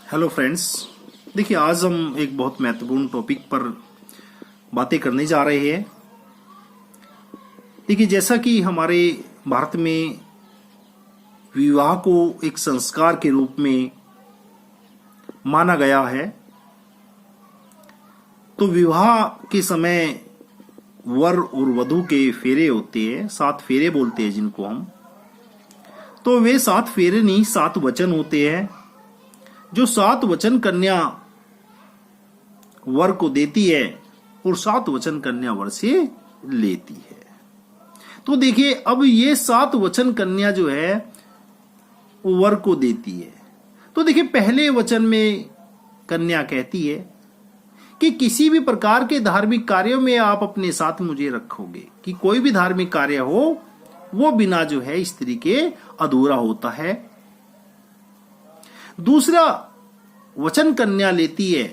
Hello friends, देखिए आज हम एक बहुत महत्वपूर्ण टॉपिक पर बातें करने जा रहे हैं। देखिए जैसा कि हमारे भारत में विवाह को एक संस्कार के रूप में माना गया है, तो विवाह के समय वर और वधू के फेरे होते हैं, 7 फेरे बोलते हैं जिनको हम। तो वे 7 फेरे नहीं 7 वचन होते हैं जो 7 वचन कन्या वर को देती है और 7 वचन कन्या वर से लेती है। तो देखिए अब ये 7 वचन कन्या जो है वो वर को देती है। तो देखिए पहले वचन में कन्या कहती है कि किसी भी प्रकार के धार्मिक कार्यों में आप अपने साथ मुझे रखोगे, कि कोई भी धार्मिक कार्य हो वो बिना जो है स्त्री के अधूरा होता है। दूसरा वचन कन्या लेती है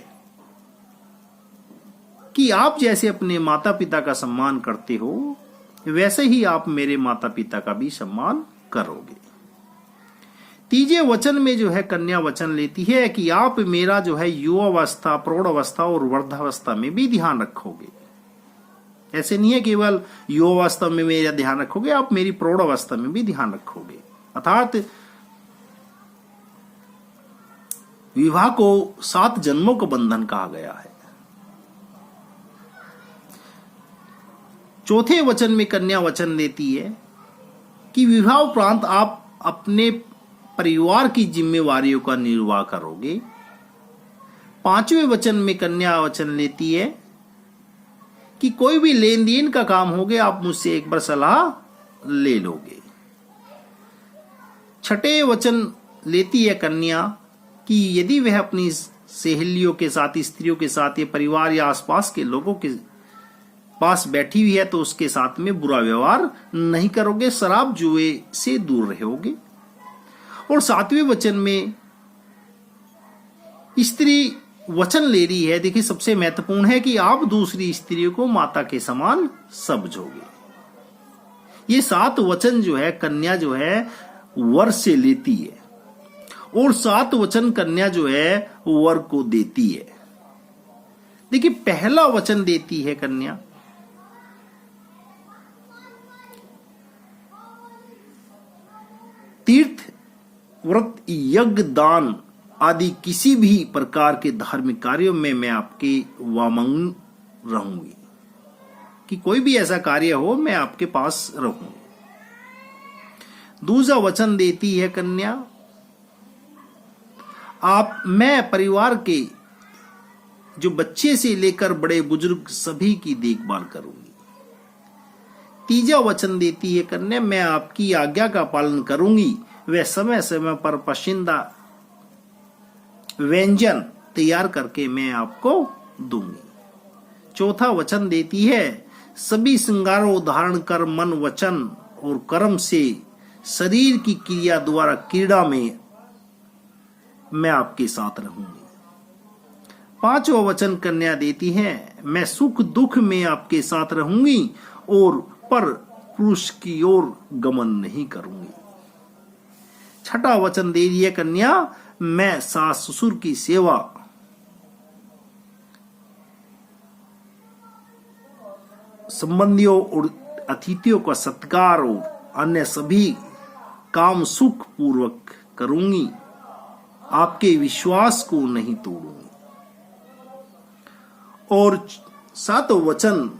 कि आप जैसे अपने माता पिता का सम्मान करते हो वैसे ही आप मेरे माता पिता का भी सम्मान करोगे। तीसरे वचन में जो है कन्या वचन लेती है कि आप मेरा जो है युवावस्था, प्रौढ़ावस्था और वृद्धावस्था में भी ध्यान रखोगे। ऐसे नहीं है केवल युवावस्था में मेरा ध्यान रखोगे, आप मेरी प्रौढ़ावस्था में भी ध्यान रखोगे। अर्थात विवाह को 7 जन्मों का बंधन कहा गया है। चौथे वचन में कन्या वचन देती है कि विवाह उपरांत आप अपने परिवार की जिम्मेवारियों का निर्वाह करोगे। 5वें वचन में कन्या वचन लेती है कि कोई भी लेन देन का काम होगे आप मुझसे एक बार सलाह ले लोगे। 6ठे वचन लेती है कन्या कि यदि वह अपनी सहेलियों के साथ, स्त्रियों के साथ या परिवार या आसपास के लोगों के पास बैठी हुई है तो उसके साथ में बुरा व्यवहार नहीं करोगे, शराब जुए से दूर रहोगे। और 7वें वचन में स्त्री वचन ले रही है, देखिए सबसे महत्वपूर्ण है कि आप दूसरी स्त्रियों को माता के समान समझोगे। ये 7 वचन जो है कन्या जो है वर से लेती है और 7 वचन कन्या जो है वर को देती है। देखिए पहला वचन देती है कन्या तीर्थ, व्रत, यज्ञ, दान आदि किसी भी प्रकार के धार्मिक कार्यों में मैं आपके वामंग रहूंगी, कि कोई भी ऐसा कार्य हो मैं आपके पास रहूंगी। दूसरा वचन देती है कन्या मैं परिवार के जो बच्चे से लेकर बड़े बुजुर्ग सभी की देखभाल करूंगी। तीसरा वचन देती है कन्या मैं आपकी आज्ञा का पालन करूंगी, वह समय समय पर पसंदीदा व्यंजन तैयार करके मैं आपको दूंगी। चौथा वचन देती है सभी श्रृंगारों धारण कर मन, वचन और कर्म से शरीर की क्रिया द्वारा क्रीड़ा में मैं आपके साथ रहूंगी। 5वां वचन कन्या देती है मैं सुख दुख में आपके साथ रहूंगी और पर पुरुष की ओर गमन नहीं करूंगी। 6ठा वचन दे रही है कन्या मैं सास ससुर की सेवा, संबंधियों और अतिथियों का सत्कार और अन्य सभी काम सुख पूर्वक करूंगी, आपके विश्वास को नहीं तोड़ूंगी। और 7वां वचन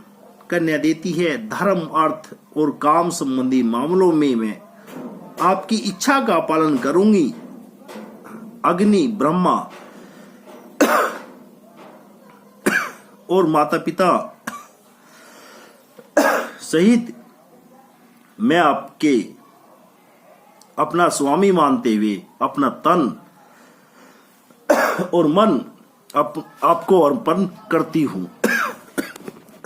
कन्या देती है धर्म, अर्थ और काम संबंधी मामलों में मैं आपकी इच्छा का पालन करूंगी। अग्नि, ब्रह्मा और माता पिता सहित मैं आपके अपना स्वामी मानते हुए अपना तन और मन आपको अर्पण करती हूं।